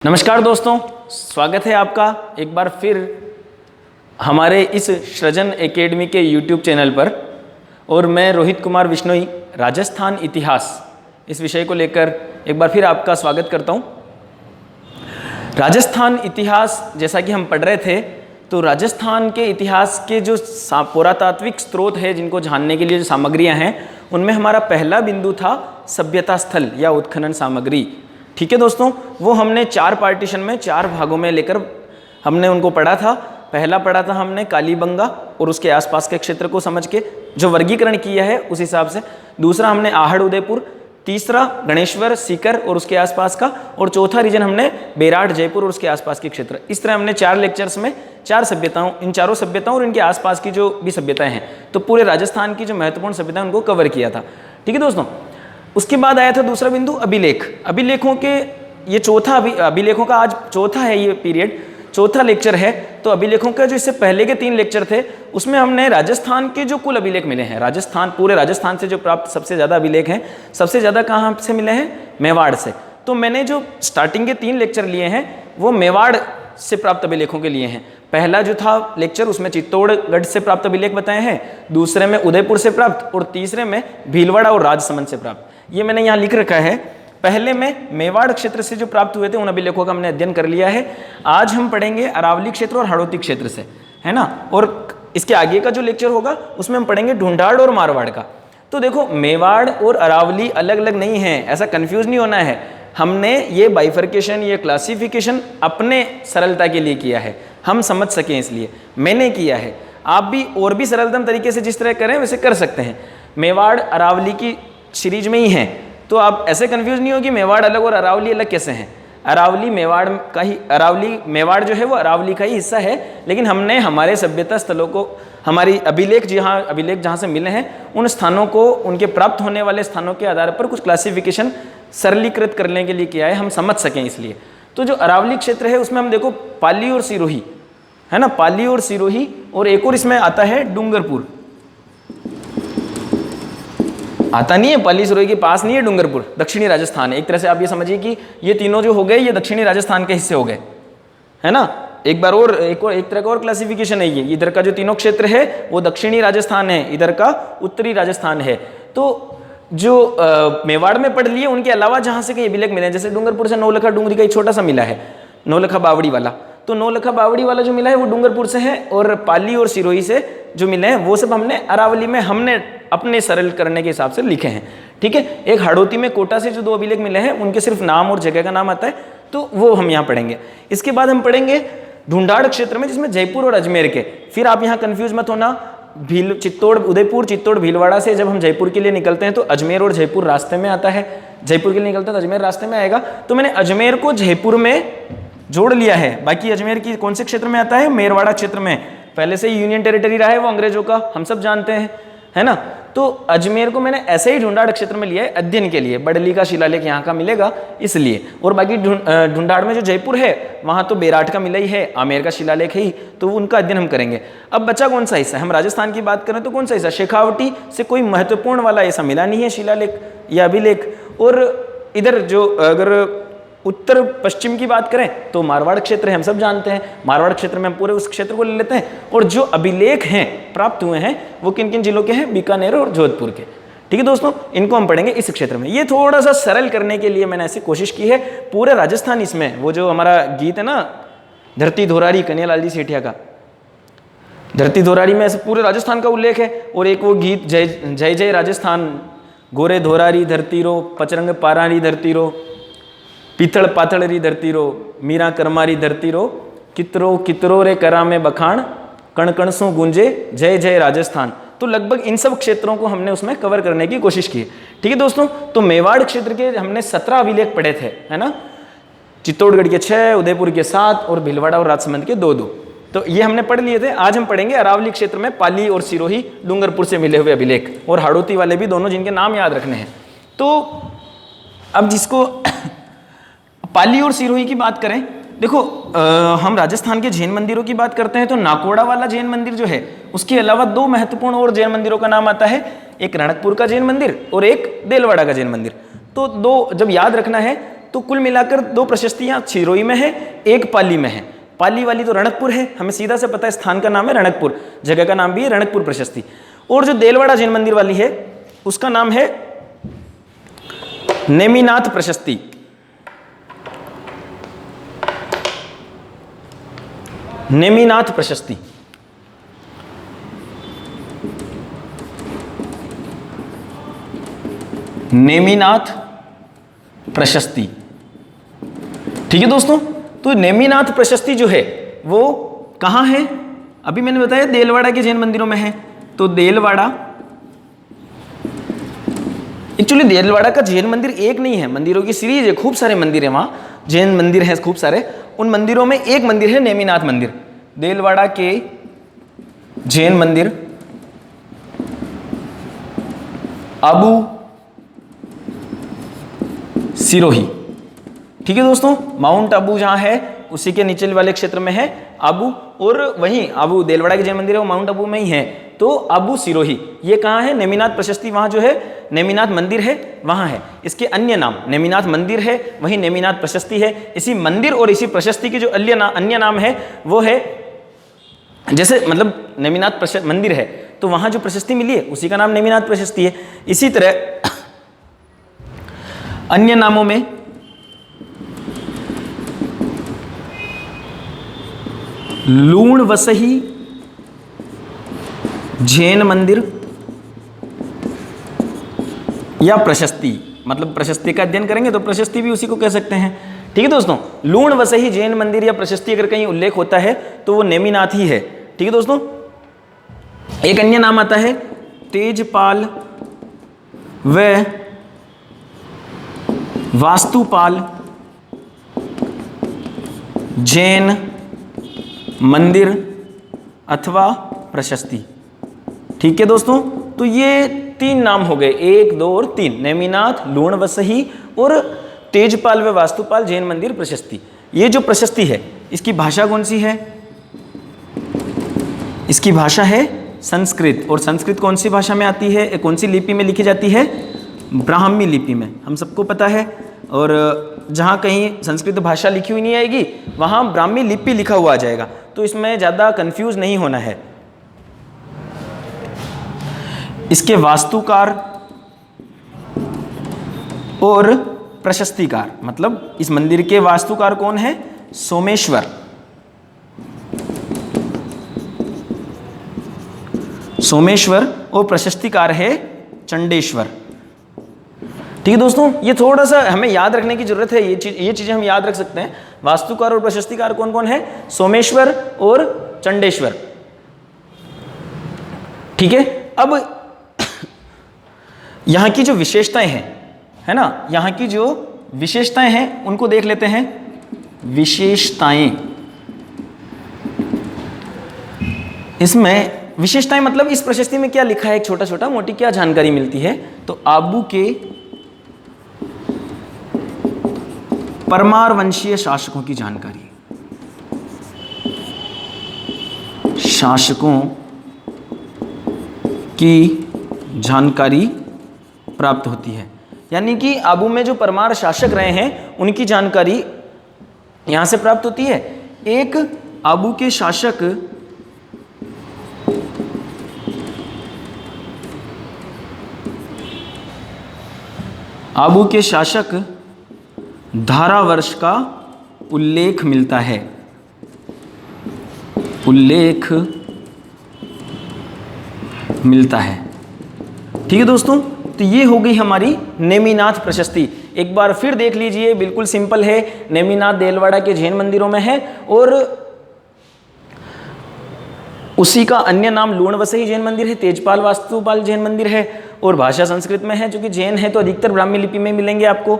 नमस्कार दोस्तों, स्वागत है आपका एक बार फिर हमारे इस सृजन एकेडमी के YouTube चैनल पर। और मैं रोहित कुमार बिश्नोई राजस्थान इतिहास इस विषय को लेकर एक बार फिर आपका स्वागत करता हूं। राजस्थान इतिहास जैसा कि हम पढ़ रहे थे, तो राजस्थान के इतिहास के जो पुरातात्विक स्रोत है जिनको जानने के लिए जो सामग्रियां हैं, उनमें हमारा पहला बिंदु था सभ्यता स्थल या उत्खनन सामग्री। ठीक है दोस्तों, वो हमने चार पार्टीशन में चार भागों में लेकर हमने उनको पढ़ा था। पहला पढ़ा था हमने कालीबंगा और उसके आसपास के क्षेत्र को समझ के जो वर्गीकरण किया है उस हिसाब से। दूसरा हमने आहड़ उदयपुर, तीसरा गणेश्वर सीकर और उसके आसपास का, और चौथा रीजन हमने बेराट जयपुर और उसके आसपास के क्षेत्र। इस तरह हमने चार लेक्चर्स में चार सभ्यताओं, इन चारों सभ्यताओं और इनके आसपास की जो भी सभ्यताएं हैं, तो पूरे राजस्थान की जो महत्वपूर्ण सभ्यताएं उनको कवर किया था। ठीक है दोस्तों, उसके बाद आया था दूसरा बिंदु अभिलेख। अभिलेखों के ये चौथा अभिलेखों का आज चौथा है ये पीरियड, चौथा लेक्चर है। तो अभिलेखों का जो इससे पहले के तीन लेक्चर थे उसमें हमने राजस्थान के जो कुल अभिलेख मिले हैं, राजस्थान पूरे राजस्थान से जो प्राप्त सबसे ज़्यादा अभिलेख हैं, सबसे ज़्यादा कहाँ से मिले हैं? मेवाड़ से। तो मैंने जो स्टार्टिंग के तीन लेक्चर लिए हैं वो मेवाड़ से प्राप्त अभिलेखों के लिए हैं। पहला जो था लेक्चर उसमें चित्तौड़गढ़ से प्राप्त अभिलेख बताए हैं, दूसरे में उदयपुर से प्राप्त और तीसरे में भीलवाड़ा और राजसमंद से प्राप्त। ये मैंने यहाँ लिख रखा है। पहले में मेवाड़ क्षेत्र से जो प्राप्त हुए थे उन अभिलेखों का हमने अध्ययन कर लिया है। आज हम पढ़ेंगे अरावली क्षेत्र और हाड़ौती क्षेत्र से, है ना। और इसके आगे का जो लेक्चर होगा उसमें हम पढ़ेंगे ढूंढाड़ और मारवाड़ का। तो देखो, मेवाड़ और अरावली अलग अलग नहीं है, ऐसा कंफ्यूज नहीं होना है। हमने ये बाइफर्केशन, ये क्लासिफिकेशन अपने सरलता के लिए किया है, हम समझ सकें इसलिए मैंने किया है। आप भी और भी सरलतम तरीके से जिस तरह करें वैसे कर सकते हैं। मेवाड़ अरावली की सीरीज में ही हैं, तो आप ऐसे कंफ्यूज नहीं हो कि मेवाड़ अलग और अरावली अलग कैसे हैं। अरावली मेवाड़ का ही, अरावली मेवाड़ जो है वो अरावली का ही हिस्सा है, लेकिन हमने हमारे सभ्यता स्थलों को, हमारी अभिलेख जहाँ से मिले हैं उन स्थानों को, उनके प्राप्त होने वाले स्थानों के आधार पर कुछ क्लासिफिकेशन सरलीकृत करने के लिए किया है, हम समझ सकें इसलिए। तो जो अरावली क्षेत्र है उसमें हम देखो पाली और सिरोही, है ना, पाली और सिरोही, और एक और इसमें आता है डूंगरपुर। आता नहीं है, पाली सिरोही के पास नहीं है डूंगरपुर, दक्षिणी राजस्थान। एक तरह से आप ये समझिए कि ये तीनों जो हो गए ये दक्षिणी राजस्थान के हिस्से हो गए, है ना। एक बार और एक तरह का और क्लासिफिकेशन है ये। इधर का जो तीनों क्षेत्र है वो दक्षिणी राजस्थान है, इधर का उत्तरी राजस्थान है। तो जो मेवाड़ में पढ़ लिए उनके अलावा जहाँ से कई अभिलेख मिले हैं, जैसे डूंगरपुर से नौलखा डूंगरी का एक छोटा सा मिला है, नौलखा बावड़ी वाला। तो नौलखा बावड़ी वाला जो मिला है वो डूंगरपुर से है, और पाली और सिरोही से जो मिले हैं वो सब हमने अरावली में हमने अपने सरल करने के हिसाब से लिखे हैं। ठीक है। एक हाड़ौती में कोटा से जो दो अभिलेख मिले हैं उनके सिर्फ नाम और जगह का नाम आता है, तो वो हम यहाँ पढ़ेंगे। इसके बाद हम पढ़ेंगे ढूंढाड़ क्षेत्र में, जिसमें जयपुर और अजमेर के। फिर आप यहाँ कंफ्यूज मत होना, उदयपुर चित्तौड़ भीलवाड़ा से जब हम जयपुर के लिए निकलते हैं तो अजमेर और जयपुर रास्ते में आता है। जयपुर के लिए निकलते हैं तो अजमेर रास्ते में आएगा। तो मैंने अजमेर को जयपुर में जोड़ लिया है। बाकी अजमेर की कौन से क्षेत्र में आता है? मेरवाड़ा क्षेत्र में। पहले से ही यूनियन टेरिटरी रहा है वो अंग्रेजों का, हम सब जानते हैं, है ना। तो अजमेर को मैंने ऐसे ही ढूंढाड़ क्षेत्र में लिया है अध्ययन के लिए। बड़ली का शिलालेख यहाँ का मिलेगा इसलिए। और बाकी ढूंढाड़ में जो जयपुर है वहाँ तो बेराट का मिला ही है, आमेर का शिलालेख है ही, तो उनका अध्ययन हम करेंगे। अब बचा कौन सा हिस्सा? हम राजस्थान की बात करें तो कौन सा हिस्सा? शेखावटी से कोई महत्वपूर्ण वाला ऐसा मिला नहीं है शिलालेख या अभिलेख। और इधर जो अगर उत्तर पश्चिम की बात करें तो मारवाड़ क्षेत्र है, हम सब जानते हैं। मारवाड़ क्षेत्र में हम पूरे उस क्षेत्र को ले लेते हैं। और जो अभिलेख हैं प्राप्त हुए हैं वो किन किन जिलों के हैं? बीकानेर और जोधपुर के। ठीक है दोस्तों, इनको हम पढ़ेंगे इस क्षेत्र में। ये थोड़ा सा सरल करने के लिए मैंने ऐसी कोशिश की है। पूरे राजस्थान इसमें, वो जो हमारा गीत है ना धरती धोरारी कन्हैयालाल जी सेठिया का, धरती धोरारी में ऐसे पूरे राजस्थान का उल्लेख है। और एक वो गीत जय जय जय राजस्थान, गोरे धोरारी धरती रो, पचरंग पारारी धरती रो, पीतल पातल री धरती रो, मीरा करमारी धरती रो, कितरो कितरो रे करा में बखान, कण कण सो गूंजे जय जय राजस्थान। तो लगभग इन सब क्षेत्रों को हमने उसमें कवर करने की कोशिश की। ठीक है दोस्तों, तो मेवाड़ क्षेत्र के हमने 17 अभिलेख पढ़े थे, है ना। चित्तौड़गढ़ के 6, उदयपुर के 7 और भीलवाड़ा और राजसमंद के 2-2। तो ये हमने पढ़ लिए थे। आज हम पढ़ेंगे अरावली क्षेत्र में पाली और सिरोही डूंगरपुर से मिले हुए अभिलेख, और हाड़ौती वाले भी दोनों, जिनके नाम याद रखने हैं। तो अब जिसको पाली और सिरोही की बात करें, देखो हम राजस्थान के जैन मंदिरों की बात करते हैं तो नाकोड़ा वाला जैन मंदिर जो है उसके अलावा दो महत्वपूर्ण और जैन मंदिरों का नाम आता है, एक रणकपुर का जैन मंदिर और एक देलवाड़ा का जैन मंदिर। तो दो जब याद रखना है तो कुल मिलाकर 2 प्रशस्तियां सिरोही में है, 1 पाली में है। पाली वाली तो रणकपुर है, हमें सीधा से पता है स्थान का नाम है रणकपुर, जगह का नाम भी है रणकपुर प्रशस्ति। और जो देलवाड़ा जैन मंदिर वाली है उसका नाम है नेमिनाथ प्रशस्ति। नेमिनाथ प्रशस्ति। नेमिनाथ प्रशस्ति, ठीक है दोस्तों। तो नेमिनाथ प्रशस्ति जो है वो कहां है? अभी मैंने बताया देलवाड़ा के जैन मंदिरों में है। तो देलवाड़ा, एक्चुअली देलवाड़ा का जैन मंदिर एक नहीं है, मंदिरों की सीरीज है, खूब सारे मंदिर है वहां, जैन मंदिर है खूब सारे। उन मंदिरों में एक मंदिर है नेमिनाथ मंदिर। देलवाड़ा के जैन मंदिर अबू सिरोही, ठीक है दोस्तों। माउंट आबू जहां है उसी के नीचे वाले क्षेत्र में है आबू, और वहीं आबू देलवाड़ा के जैन मंदिर है वो माउंट आबू में ही है। तो आबू सिरोही ये कहाँ है? नेमिनाथ प्रशस्ति वहां जो है नेमिनाथ मंदिर है वहां है। इसके अन्य नाम नेमिनाथ मंदिर है, वहीं नेमिनाथ प्रशस्ति है। इसी मंदिर और इसी प्रशस्ति के जो अन्य नाम है वो है, जैसे मतलब नेमिनाथ मंदिर है तो वहां जो प्रशस्ति मिली है उसी का नाम नेमिनाथ प्रशस्ति है। इसी तरह अन्य नामों में लूण वसही जैन मंदिर या प्रशस्ति, मतलब प्रशस्ति का अध्ययन करेंगे तो प्रशस्ति भी उसी को कह सकते हैं, ठीक है दोस्तों। लूण वसही जैन मंदिर या प्रशस्ति अगर कहीं उल्लेख होता है तो वो नेमिनाथ ही है, ठीक है दोस्तों। एक अन्य नाम आता है तेजपाल व वास्तुपाल जैन मंदिर अथवा प्रशस्ति, ठीक है दोस्तों। तो ये 3 नाम हो गए, 1, 2 और 3, नेमिनाथ, लूण वसही और तेजपाल व वास्तुपाल जैन मंदिर प्रशस्ति। ये जो प्रशस्ति है इसकी भाषा कौन सी है? इसकी भाषा है संस्कृत। और संस्कृत कौन सी भाषा में आती है, कौन सी लिपि में लिखी जाती है? ब्राह्मी लिपि में, हम सबको पता है। और जहाँ कहीं संस्कृत भाषा लिखी हुई नहीं आएगी वहाँ ब्राह्मी लिपि लिखा हुआ आ जाएगा, तो इसमें ज़्यादा कंफ्यूज नहीं होना है। इसके वास्तुकार और प्रशस्तिकार, मतलब इस मंदिर के वास्तुकार कौन है? सोमेश्वर। सोमेश्वर और प्रशस्तिकार है चंडेश्वर, ठीक है दोस्तों। ये थोड़ा सा हमें याद रखने की जरूरत है, ये चीजें हम याद रख सकते हैं। वास्तुकार और प्रशस्तिकार कौन कौन है? सोमेश्वर और चंडेश्वर, ठीक है। अब यहाँ की जो विशेषताएं हैं, है ना, यहाँ की जो विशेषताएं हैं उनको देख लेते हैं। विशेषताएं, इसमें विशेषताएं मतलब इस प्रशस्ति में क्या लिखा है, एक छोटा छोटा मोटी क्या जानकारी मिलती है। तो आबू के परमार वंशीय शासकों की जानकारी, शासकों की जानकारी प्राप्त होती है। यानी कि आबू में जो परमार शासक रहे हैं उनकी जानकारी यहां से प्राप्त होती है। एक आबू के शासक धारावर्ष का उल्लेख मिलता है, उल्लेख मिलता है, ठीक है दोस्तों। तो ये हो गई हमारी नेमिनाथ प्रशस्ति। एक बार फिर देख लीजिए, बिल्कुल सिंपल है। नेमिनाथ देलवाड़ा के जैन मंदिरों में है और उसी का अन्य नाम लूण वसही जैन मंदिर है, तेजपाल वास्तुपाल जैन मंदिर है और भाषा संस्कृत में है। चूंकि जैन है तो अधिकतर ब्राह्मी लिपि में मिलेंगे आपको।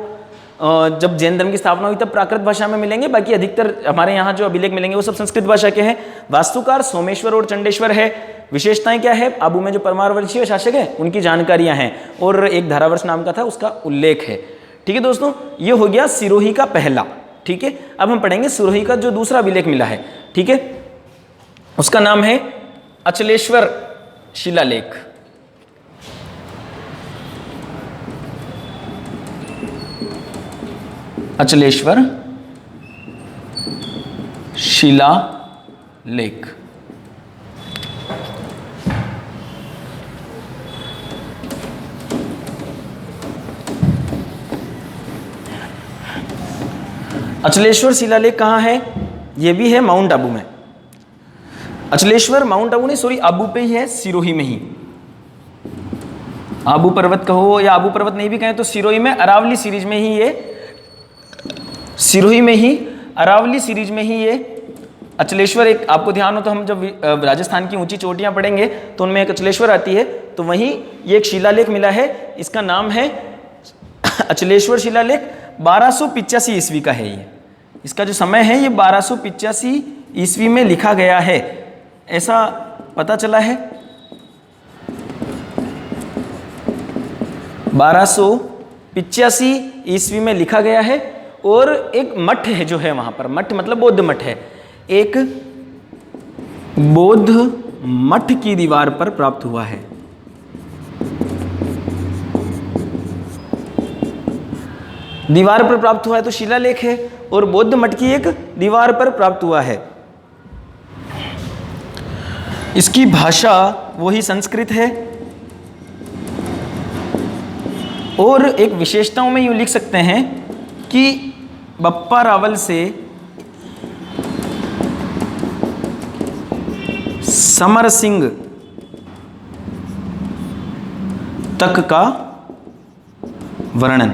जब जैन धर्म की स्थापना हुई तब प्राकृत भाषा में मिलेंगे, बाकी अधिकतर हमारे यहाँ जो अभिलेख मिलेंगे वो सब संस्कृत भाषा के हैं। वास्तुकार सोमेश्वर और चंडेश्वर है। विशेषताएं क्या है? आबू में जो परमारवंशीय शासक है उनकी जानकारियां हैं और एक धारावर्ष नाम का था उसका उल्लेख है, ठीक है दोस्तों। ये हो गया सिरोही का पहला, ठीक है। अब हम पढ़ेंगे सिरोही का जो दूसरा अभिलेख मिला है, ठीक है, उसका नाम है अचलेश्वर शिलालेख। अचलेश्वर शिला लेख। अचलेश्वर शिलालेख कहाँ है? ये भी है माउंट आबू में। अचलेश्वर माउंट आबू नहीं, सॉरी, आबू पे ही है, सिरोही में ही। आबू पर्वत कहो या आबू पर्वत नहीं भी कहें तो सिरोही में, अरावली सीरीज में ही ये, सिरोही में ही, अरावली सीरीज में ही ये अचलेश्वर एक, आपको ध्यान हो तो हम जब राजस्थान की ऊंची चोटियां पढ़ेंगे तो उनमें एक अचलेश्वर आती है, तो वहीं ये एक शिलालेख मिला है, इसका नाम है अचलेश्वर शिलालेख। 1285 ईस्वी का है ये, इसका जो समय है ये 1285 ईस्वी में लिखा गया है, ऐसा पता चला है। 1285 ईस्वी में लिखा गया है। और एक मठ है जो है वहां पर, मठ मतलब बौद्ध मठ है, एक बौद्ध मठ की दीवार पर प्राप्त हुआ है। दीवार पर प्राप्त हुआ है तो शिलालेख है, और बौद्ध मठ की एक दीवार पर प्राप्त हुआ है। इसकी भाषा वही संस्कृत है, और एक विशेषताओं में यूं लिख सकते हैं कि बप्पा रावल से समर सिंह तक का वर्णन।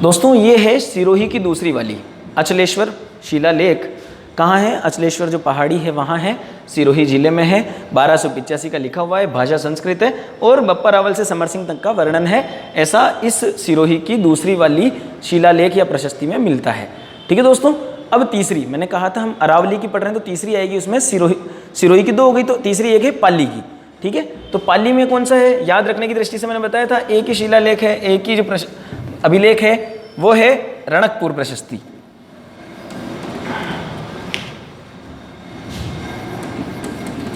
दोस्तों ये है सिरोही की दूसरी वाली अचलेश्वर शिलालेख। कहाँ है? अचलेश्वर जो पहाड़ी है वहाँ है, सिरोही जिले में है। 1285 का लिखा हुआ है, भाषा संस्कृत है, और बप्पा रावल से समर सिंह तक का वर्णन है, ऐसा इस सिरोही की दूसरी वाली शिलालेख या प्रशस्ति में मिलता है। ठीक है दोस्तों, अब तीसरी, मैंने कहा था हम अरावली की पढ़ रहे हैं तो तीसरी आएगी उसमें, सिरोही की 2 हो गई, तो तीसरी एक है पाली की। ठीक है, तो पाली में कौन सा है? याद रखने की दृष्टि से मैंने बताया था एक ही शिलालेख है, एक ही जो अभिलेख है वो है रणकपुर प्रशस्ति।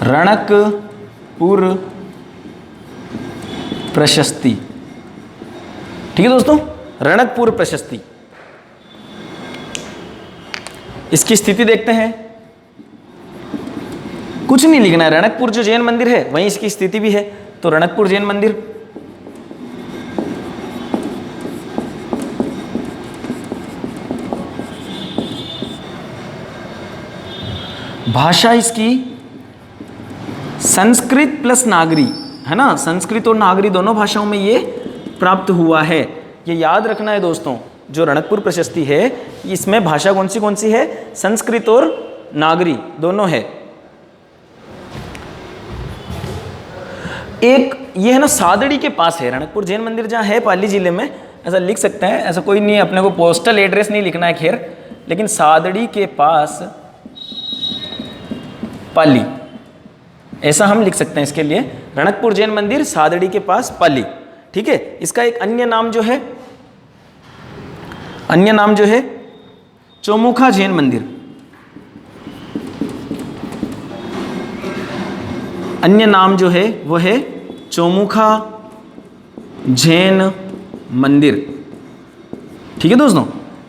रणकपुर प्रशस्ति। ठीक है दोस्तों, रणकपुर प्रशस्ति, इसकी स्थिति देखते हैं। कुछ नहीं लिखना है, रणकपुर जो जैन मंदिर है वहीं इसकी स्थिति भी है, तो रणकपुर जैन मंदिर। भाषा इसकी संस्कृत प्लस नागरी है ना, संस्कृत और नागरी दोनों भाषाओं में ये प्राप्त हुआ है। ये याद रखना है दोस्तों, जो रणकपुर प्रशस्ति है इसमें भाषा कौन सी है? संस्कृत और नागरी दोनों है। एक ये है ना सादड़ी के पास है, रणकपुर जैन मंदिर जहाँ है पाली जिले में, ऐसा लिख सकते हैं, ऐसा कोई नहीं है, अपने को पोस्टल एड्रेस नहीं लिखना है खैर, लेकिन सादड़ी के पास पाली, ऐसा हम लिख सकते हैं इसके लिए, रणकपुर जैन मंदिर सादड़ी के पास पाली। ठीक है, इसका एक अन्य नाम जो है चौमुखा जैन मंदिर। अन्य नाम जो है वो है चौमुखा जैन मंदिर। ठीक है दोस्तों,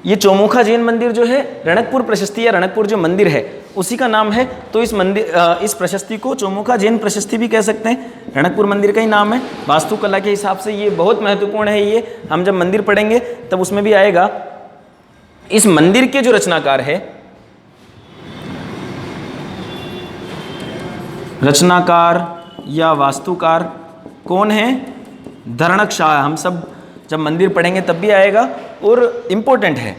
ये चौमुखा जैन मंदिर जो है रणकपुर प्रशस्ति या रणकपुर जो मंदिर है उसी का नाम है, तो इस मंदिर इस प्रशस्ति को चौमुखा जैन प्रशस्ति भी कह सकते हैं, रणकपुर मंदिर का ही नाम है। वास्तुकला के हिसाब से ये बहुत महत्वपूर्ण है, ये हम जब मंदिर पढ़ेंगे तब उसमें भी आएगा। इस मंदिर के जो रचनाकार है, रचनाकार या वास्तुकार कौन है? धरणक शाह। हम सब जब मंदिर पढ़ेंगे तब भी आएगा, और इंपॉर्टेंट है,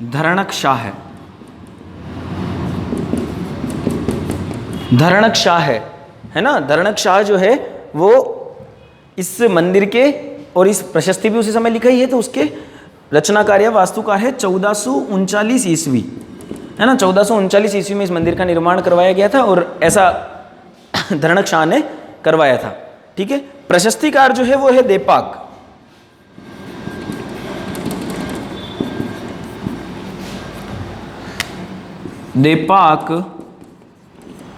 धरणक शाह है। धरणक शाह है ना, धरणक शाह जो है वो इस मंदिर के, और इस प्रशस्ति भी उसी समय लिखा ही है, तो उसके रचनाकार या वास्तुकार है 1439 ईस्वी, है ना। 1439 ईस्वी में इस मंदिर का निर्माण करवाया गया था, और ऐसा धरणक शाह ने करवाया था। ठीक है, प्रशस्तिकार जो है वो है देपाक। देपाक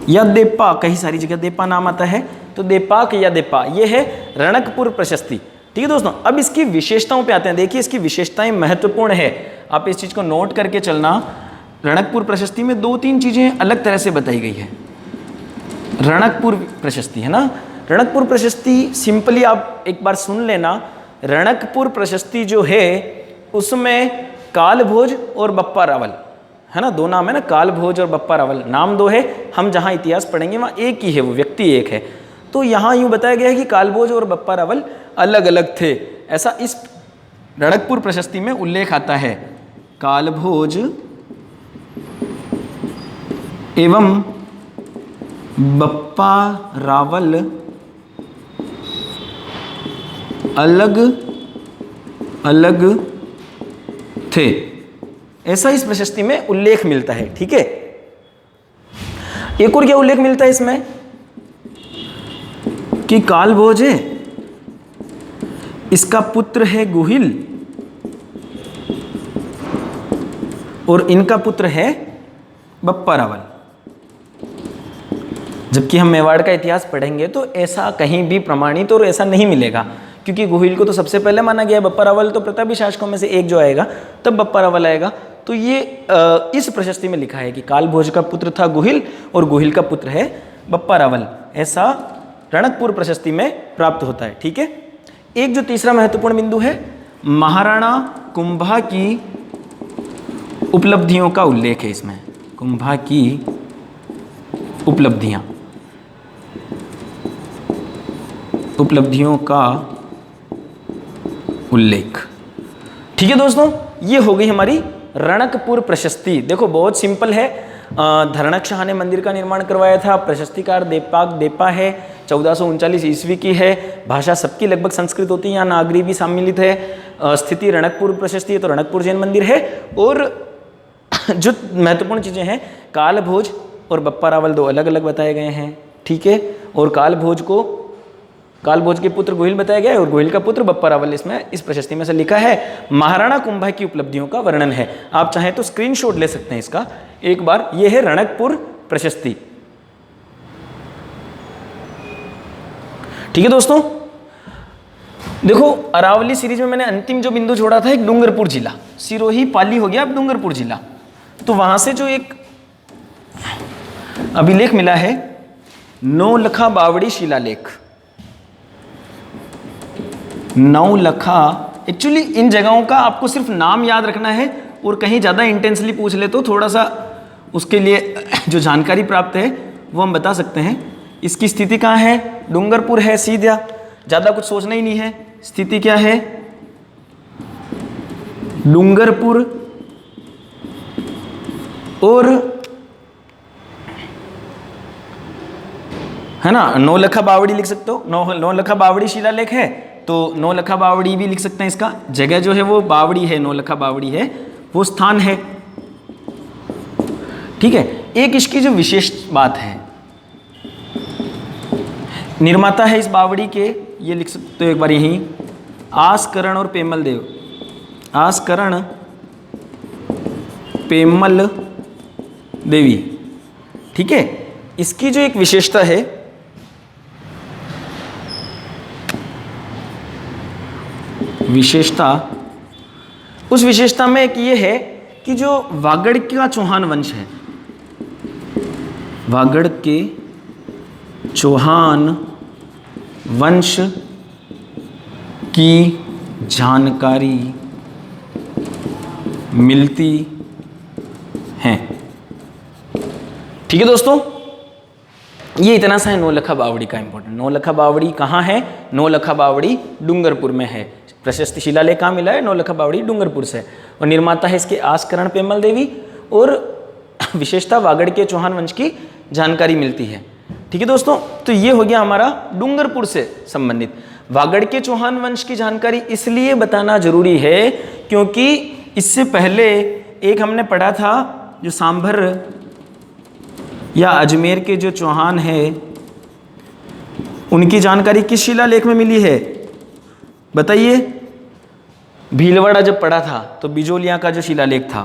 या देपा, कई सारी जगह देपा नाम आता है, तो देपाक या देपा, ये है रणकपुर प्रशस्ति। ठीक है दोस्तों, अब इसकी विशेषताओं पे आते हैं। देखिए इसकी विशेषताएं महत्वपूर्ण है, आप इस चीज को नोट करके चलना। रणकपुर प्रशस्ति में 2-3 चीजें अलग तरह से बताई गई है। रणकपुर प्रशस्ति है ना, रणकपुर प्रशस्ति सिंपली आप एक बार सुन लेना। रणकपुर प्रशस्ति जो है उसमें कालभोज और बप्पा रावल है ना, 2 नाम है ना, कालभोज और बप्पा रावल, नाम 2 है। हम जहाँ इतिहास पढ़ेंगे वहाँ एक ही है, वो व्यक्ति एक है। तो यहाँ यूँ बताया गया है कि कालभोज और बप्पा रावल अलग अलग थे, ऐसा इस रणकपुर प्रशस्ति में उल्लेख आता है। कालभोज एवं बप्पा रावल अलग अलग थे, ऐसा इस प्रशस्ति में उल्लेख मिलता है। ठीक है, एक और क्या उल्लेख मिलता है इसमें कि कालभोज है, इसका पुत्र है गुहिल और इनका पुत्र है बप्पा रावल। जबकि हम मेवाड़ का इतिहास पढ़ेंगे तो ऐसा कहीं भी प्रमाणित और ऐसा नहीं मिलेगा, क्योंकि गुहिल को तो सबसे पहले माना गया, बप्पा रावल तो प्रतापी शासकों में से एक जो आएगा तब बप्पा रावल आएगा। तो ये इस प्रशस्ति में लिखा है कि कालभोज का पुत्र था गुहिल और गुहिल का पुत्र है बप्पा रावल, ऐसा रणकपुर प्रशस्ति में प्राप्त होता है। ठीक है, एक जो तीसरा महत्वपूर्ण बिंदु है, महाराणा कुंभा की उपलब्धियों का उल्लेख है इसमें। कुंभा की उपलब्धियों का उल्लेख। ठीक है दोस्तों, ये हो गई हमारी रणकपुर प्रशस्ति। देखो बहुत सिंपल है। धरणक शाह ने मंदिर का निर्माण करवाया था, प्रशस्तिकार देपाक देपा है, 1439 ईस्वी की है, भाषा सबकी लगभग संस्कृत होती है, यहाँ नागरी भी सम्मिलित है, स्थिति रणकपुर प्रशस्ति है तो रणकपुर जैन मंदिर है। और जो महत्वपूर्ण चीज़ें हैं, कालभोज और बप्पा रावल 2 अलग अलग बताए गए हैं। ठीक है, और कालभोज के पुत्र गोहिल बताया गया है और गोहिल का पुत्र बप्पा रावल इसमें इस प्रशस्ति में से लिखा है। महाराणा कुंभा की उपलब्धियों का वर्णन है, आप चाहें तो स्क्रीनशॉट ले सकते हैं इसका एक बार। यह है रणकपुर प्रशस्ति। ठीक है दोस्तों, देखो अरावली सीरीज में मैंने अंतिम जो बिंदु छोड़ा था एक डूंगरपुर जिला, सिरोही पाली हो गया अब डूंगरपुर जिला। तो वहां से जो एक अभिलेख मिला है नौलखा बावड़ी शिलालेख, नौलखा, एक्चुअली इन जगहों का आपको सिर्फ नाम याद रखना है और कहीं ज़्यादा इंटेंसली पूछ ले तो थोड़ा सा उसके लिए जो जानकारी प्राप्त है वो हम बता सकते हैं। इसकी स्थिति कहाँ है, डूंगरपुर है सीधा, ज़्यादा कुछ सोचना ही नहीं है। स्थिति क्या है, डूंगरपुर और है ना, नौलखा बावड़ी लिख सकते हो। नौलखा बावड़ी शिलालेख है तो नौलखा बावड़ी भी लिख सकते हैं। इसका जगह जो है वो बावड़ी है, नौलखा बावड़ी है वो स्थान है। ठीक है, एक इसकी जो विशेष बात है, निर्माता है इस बावड़ी के, ये लिख सकते हो एक बार यहीं, आसकरण और पेमल देव, आसकरण पेमल देवी। ठीक है, इसकी जो एक विशेषता है, उस विशेषता में एक ये है कि जो वागड़ का चौहान वंश है, वागड़ के चौहान वंश की जानकारी मिलती है। ठीक है दोस्तों, ये इतना सा है नौलखा बावड़ी का इंपॉर्टेंट। नौलखा बावड़ी कहाँ है, नौलखा बावड़ी डूंगरपुर में है। प्रशस्ति शिलालेख कहाँ मिला है, नौलखा बावड़ी डूंगरपुर से। और निर्माता है इसके आसकरण पेमल देवी और विशेषता वागड़ के चौहान वंश की जानकारी मिलती है। ठीक है दोस्तों, तो ये हो गया हमारा डूंगरपुर से संबंधित। वागड़ के चौहान वंश की जानकारी इसलिए बताना जरूरी है क्योंकि इससे पहले एक हमने पढ़ा था जो सांभर या अजमेर के जो चौहान है उनकी जानकारी किस शिलालेख में मिली है बताइए। भीलवाड़ा जब पढ़ा था तो बिजोलिया का जो शिलालेख था,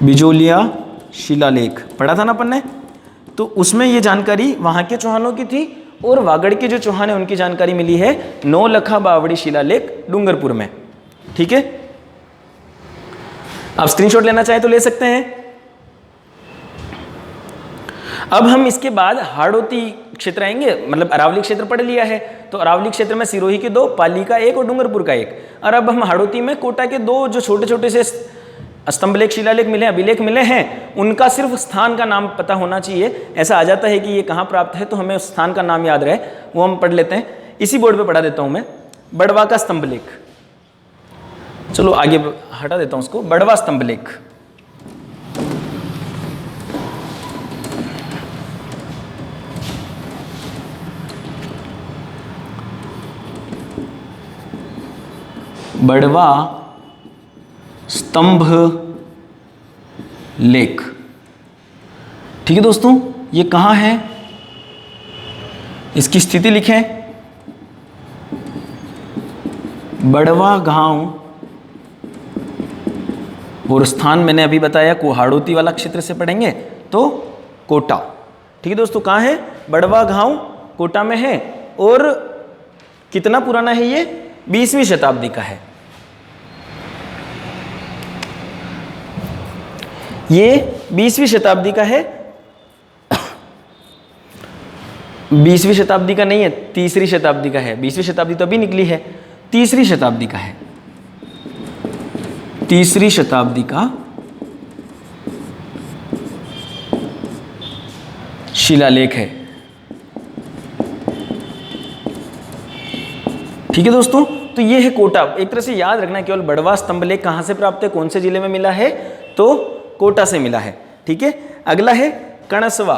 बिजोलिया शिलालेख पढ़ा था ना अपन ने, तो उसमें ये जानकारी वहाँ के चौहानों की थी और वागड़ के जो चौहान है उनकी जानकारी मिली है नौलखा बावड़ी शिलालेख डूंगरपुर में। ठीक है, आप स्क्रीनशॉट लेना चाहे तो ले सकते हैं। अब हम इसके बाद हाड़ौती क्षेत्र आएंगे, मतलब अरावली क्षेत्र पढ़ लिया है, तो अरावली क्षेत्र में सिरोही के 2, पाली का 1 और डूंगरपुर का 1। और अब हम हाड़ौती में कोटा के 2 जो छोटे छोटे से स्तंभलेख शिलालेख मिले, अभिलेख मिले हैं, उनका सिर्फ स्थान का नाम पता होना चाहिए। ऐसा आ जाता है कि ये कहाँ प्राप्त है, तो हमें उस स्थान का नाम याद रहे, वो हम पढ़ लेते हैं। इसी बोर्ड पे पढ़ा देता हूँ मैं, बड़वा का स्तंभलेख। चलो आगे हटा देता हूँ उसको, बड़वा स्तंभलेख। बड़वा स्तंभ लेख। ठीक है दोस्तों, ये कहाँ है, इसकी स्थिति लिखें। बड़वा गांव और स्थान मैंने अभी बताया को हाड़ौती वाला क्षेत्र से पढ़ेंगे तो कोटा। ठीक है दोस्तों, कहाँ है, बड़वा गांव कोटा में है। और कितना पुराना है ये, 20वीं शताब्दी का है। ये 20वीं शताब्दी का है, 20वीं शताब्दी का नहीं है, 3री शताब्दी का है। 20वीं शताब्दी तो अभी निकली है, 3री शताब्दी का है। 3री शताब्दी का शिलालेख है। ठीक है दोस्तों, तो ये है कोटा। एक तरह से याद रखना, केवल बड़वा स्तंभलेख कहां से प्राप्त है, कौन से जिले में मिला है, तो कोटा से मिला है। ठीक है, अगला है कणसवा।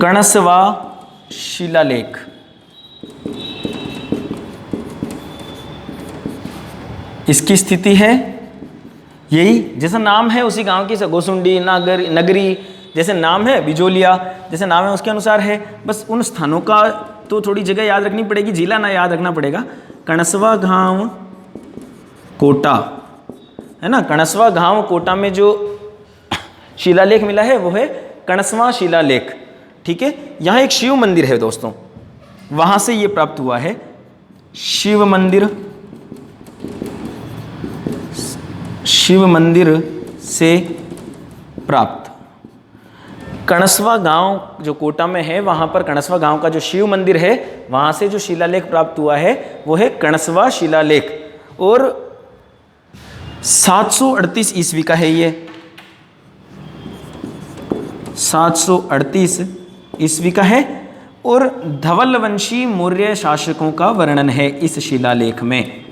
कणसवा शिलालेख। इसकी स्थिति है यही, जैसा नाम है उसी गांव की, गोसुंडी, नगरी जैसे नाम है, बिजोलिया जैसे नाम है उसके अनुसार है। बस उन स्थानों का तो थोड़ी जगह याद रखनी पड़ेगी, जिला ना याद रखना पड़ेगा। कणसवा गांव कोटा है ना, कणसवा गांव कोटा में जो शिलालेख मिला है वो है कणसवा शिलालेख। ठीक है, यहाँ एक शिव मंदिर है दोस्तों, वहां से ये प्राप्त हुआ है, शिव मंदिर, शिव मंदिर से प्राप्त। कणसवा गांव जो कोटा में है, वहां पर कणसवा गांव का जो शिव मंदिर है, वहां से जो शिलालेख प्राप्त हुआ है वो है कणसवा शिलालेख। और 738 ईस्वी का है ये, 738 ईस्वी का है। और धवल वंशी मौर्य शासकों का वर्णन है इस शिलालेख में।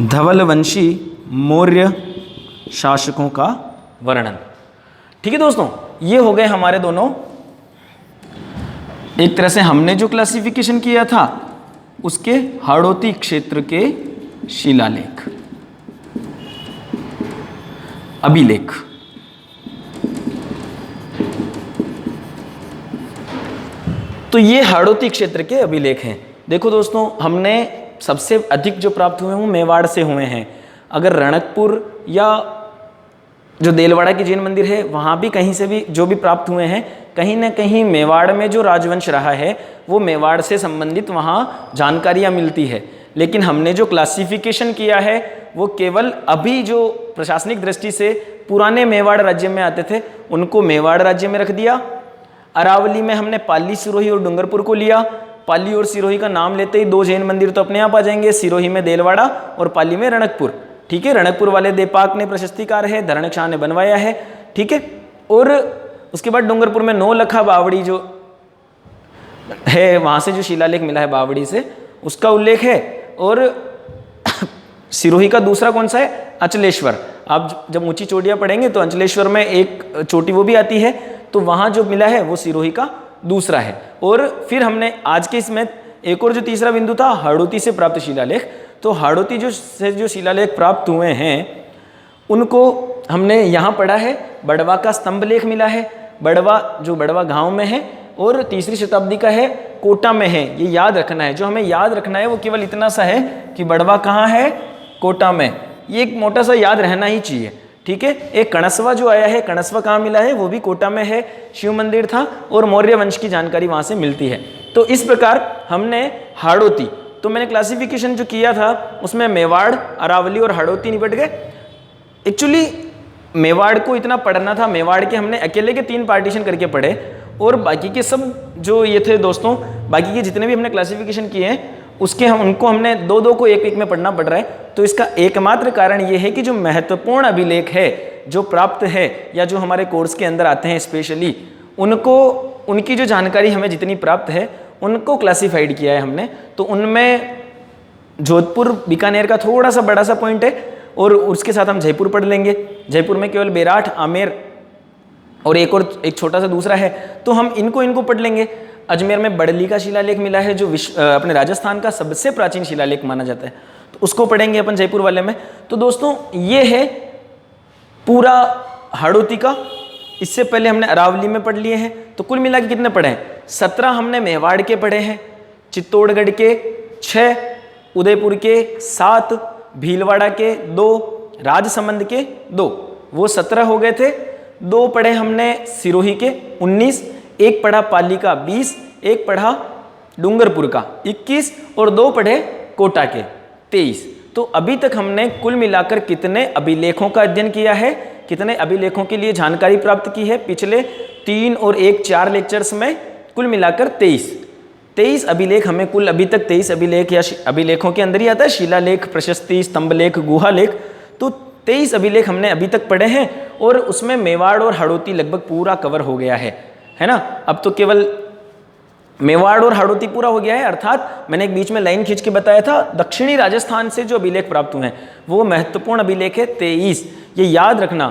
धवल वंशी मौर्य शासकों का वर्णन। ठीक है दोस्तों, ये हो गए हमारे दोनों, एक तरह से हमने जो क्लासिफिकेशन किया था उसके हाड़ौती क्षेत्र के शिलालेख, अभिलेख। तो ये हाड़ौती क्षेत्र के अभिलेख हैं। देखो दोस्तों, हमने सबसे अधिक जो प्राप्त हुए हैं मेवाड़ से हुए हैं। अगर रणकपुर या जो देलवाड़ा की जैन मंदिर है वहाँ भी कहीं से भी जो भी प्राप्त हुए हैं, कहीं ना कहीं मेवाड़ में जो राजवंश रहा है वो मेवाड़ से संबंधित वहाँ जानकारियाँ मिलती है। लेकिन हमने जो क्लासिफिकेशन किया है वो केवल अभी जो प्रशासनिक दृष्टि से पुराने मेवाड़ राज्य में आते थे उनको मेवाड़ राज्य में रख दिया। अरावली में हमने पाली, सिरोही और डूंगरपुर को लिया। पाली और सिरोही का नाम लेते ही 2 जैन मंदिर तो अपने आप आ जाएंगे, सिरोही में देलवाड़ा और पाली में रणकपुर। ठीक है, रणकपुर वाले देपाक ने प्रशस्तिकार है, धरणक शाह ने बनवाया है। ठीक है, और उसके बाद डूंगरपुर में नौलखा बावड़ी जो है, वहां से जो शिलालेख मिला है बावड़ी से, उसका उल्लेख है। और सिरोही का दूसरा कौन सा है, अचलेश्वर। आप जब ऊंची चोटियां पढ़ेंगे तो अंचलेश्वर में एक चोटी वो भी आती है, तो वहां जो मिला है वो सिरोही का दूसरा है। और फिर हमने आज के इसमें एक और जो तीसरा बिंदु था हाड़ौती से प्राप्त शिलालेख। तो हाड़ौती जो शिलालेख प्राप्त हुए हैं उनको हमने यहाँ पढ़ा है। बड़वा का स्तंभ लेख मिला है, बड़वा जो बड़वा गांव में है और 3री शताब्दी का है, कोटा में है। ये याद रखना है, जो हमें याद रखना है वो केवल इतना सा है कि बड़वा कहाँ है, कोटा में। ये एक मोटा सा याद रहना ही चाहिए। ठीक है। एक कणस्वा जो आया है, कणस्वा कहाँ मिला है, वो भी कोटा में है, शिव मंदिर था और मौर्य वंश की जानकारी वहाँ से मिलती है। तो इस प्रकार हमने हाड़ौती, तो मैंने क्लासिफिकेशन जो किया था उसमें मेवाड़, अरावली और हाड़ौती निपट गए। एक्चुअली मेवाड़ को इतना पढ़ना था, मेवाड़ के हमने अकेले के 3 पार्टीशन करके पढ़े और बाकी के सब जो ये थे दोस्तों, बाकी के जितने भी हमने क्लासिफिकेशन किए हैं उसके उनको हमने 2-2 को एक में पढ़ना पड़ रहा है। तो इसका एकमात्र कारण ये है कि जो महत्वपूर्ण अभिलेख है जो प्राप्त है या जो हमारे कोर्स के अंदर आते हैं स्पेशली, उनको उनकी जो जानकारी हमें जितनी प्राप्त है उनको क्लासिफाइड किया है हमने। तो उनमें जोधपुर बीकानेर का थोड़ा सा बड़ा सा पॉइंट है और उसके साथ हम जयपुर पढ़ लेंगे। जयपुर में केवल बेराठ, आमेर और एक छोटा सा दूसरा है, तो हम इनको पढ़ लेंगे। अजमेर में बड़ली का शिलालेख मिला है जो अपने राजस्थान का सबसे प्राचीन शिलालेख माना जाता है, तो उसको पढ़ेंगे अपन जयपुर वाले में। तो दोस्तों ये है पूरा हाड़ौती का। इससे पहले हमने अरावली में पढ़ लिए हैं, तो कुल मिला के कितने पढ़े हैं? 17 हमने मेवाड़ के पढ़े हैं, चित्तौड़गढ़ के 6, उदयपुर के 7, भीलवाड़ा के 2, राजसमंद के 2, वो 17 हो गए थे। 2 पढ़े हमने सिरोही के 19, एक पढ़ा पाली का 20, एक पढ़ा डूंगरपुर का 21 और 2 पढ़े कोटा के 23। तो अभी तक हमने कुल मिलाकर कितने अभिलेखों का अध्ययन किया है, कितने अभिलेखों के लिए जानकारी प्राप्त की है? पिछले 3 और 1 4 लेक्चर्स में कुल मिलाकर 23 अभिलेख हमें कुल अभी तक 23 अभिलेख या अभिलेखों के अंदर ही आता है शिलालेख, प्रशस्ति, स्तंभलेख, गुहालेख। तो 23 अभिलेख हमने अभी तक पढ़े हैं और उसमें मेवाड़ और हाड़ौती लगभग पूरा कवर हो गया है ना। अब तो केवल मेवाड़ और हाड़ौती पूरा हो गया है, अर्थात मैंने एक बीच में लाइन खींच के बताया था दक्षिणी राजस्थान से जो अभिलेख प्राप्त हुए हैं वो महत्वपूर्ण अभिलेख है 23। ये याद रखना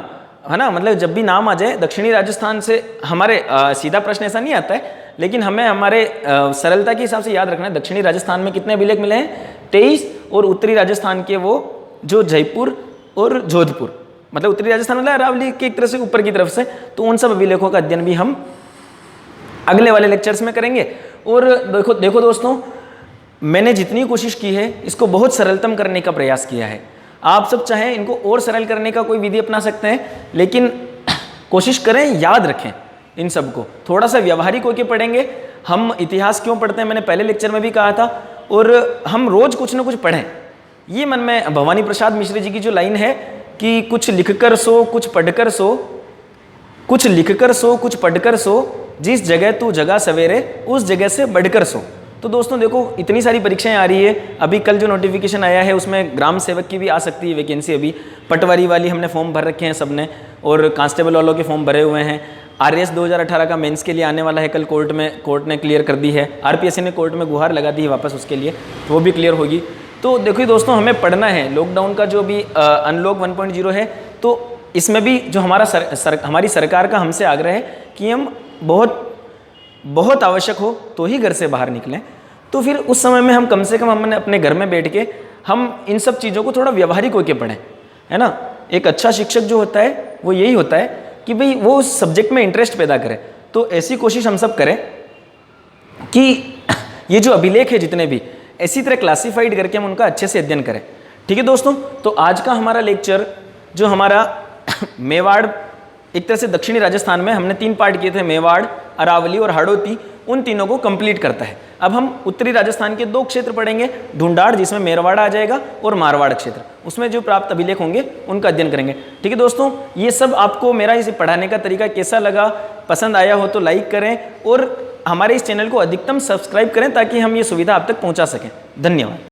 है ना, मतलब जब भी नाम आ जाए दक्षिणी राजस्थान से, हमारे सीधा प्रश्न ऐसा नहीं आता है, लेकिन हमें हमारे सरलता के हिसाब से याद रखना है दक्षिणी राजस्थान में कितने अभिलेख मिले हैं 23, और उत्तरी राजस्थान के वो जो जयपुर और जोधपुर, मतलब उत्तरी राजस्थान मतलब अरावली की एक तरह से ऊपर की तरफ से, तो उन सब अभिलेखों का अध्ययन भी हम अगले वाले लेक्चर्स में करेंगे। और देखो दोस्तों, मैंने जितनी कोशिश की है इसको बहुत सरलतम करने का प्रयास किया है। आप सब चाहें इनको और सरल करने का कोई विधि अपना सकते हैं, लेकिन कोशिश करें याद रखें इन सब को, थोड़ा सा व्यवहारिक होकर पढ़ेंगे। हम इतिहास क्यों पढ़ते हैं मैंने पहले लेक्चर में भी कहा था, और हम रोज कुछ ना कुछ पढ़ें। ये मन में भवानी प्रसाद मिश्र जी की जो लाइन है कि कुछ लिखकर सो कुछ पढ़कर सो, कुछ लिखकर सो कुछ पढ़कर सो, जिस जगह तू जगह सवेरे उस जगह से बढ़कर सो। तो दोस्तों देखो इतनी सारी परीक्षाएं आ रही है, अभी कल जो नोटिफिकेशन आया है उसमें ग्राम सेवक की भी आ सकती है वैकेंसी। अभी पटवारी वाली हमने फॉर्म भर रखे हैं सबने, और कांस्टेबल वालों के फॉर्म भरे हुए हैं। RS 2018 का मेंस के लिए आने वाला है, कल कोर्ट ने क्लियर कर दी है। RPSC ने कोर्ट में गुहार लगा दी है वापस उसके लिए, तो वो भी क्लियर होगी। तो देखिए दोस्तों, हमें पढ़ना है। लॉकडाउन का जो भी अनलॉक 1.0 है, तो इसमें भी जो हमारी सरकार का हमसे आग्रह है कि हम बहुत आवश्यक हो तो ही घर से बाहर निकलें। तो फिर उस समय में हम कम से कम हमने अपने घर में बैठ के हम इन सब चीज़ों को थोड़ा व्यवहारिक होकर पढ़ें, है ना। एक अच्छा शिक्षक जो होता है वो यही होता है कि भाई वो उस सब्जेक्ट में इंटरेस्ट पैदा करे। तो ऐसी कोशिश हम सब करें कि ये जो अभिलेख है जितने भी, इसी तरह क्लासिफाइड करके हम उनका अच्छे से अध्ययन करें। ठीक है दोस्तों, तो आज का हमारा लेक्चर जो हमारा मेवाड़, एक तरह से दक्षिणी राजस्थान में हमने 3 पार्ट किए थे, मेवाड़, अरावली और हाड़ौती, उन तीनों को कंप्लीट करता है। अब हम उत्तरी राजस्थान के 2 क्षेत्र पढ़ेंगे, ढूंढाड़ जिसमें मेरवाड़ा आ जाएगा और मारवाड़ क्षेत्र, उसमें जो प्राप्त अभिलेख होंगे उनका अध्ययन करेंगे। ठीक है दोस्तों, ये सब आपको मेरा इसे पढ़ाने का तरीका कैसा लगा, पसंद आया हो तो लाइक करें और हमारे इस चैनल को अधिकतम सब्सक्राइब करें ताकि हम ये सुविधा आप तक पहुँचा सकें। धन्यवाद।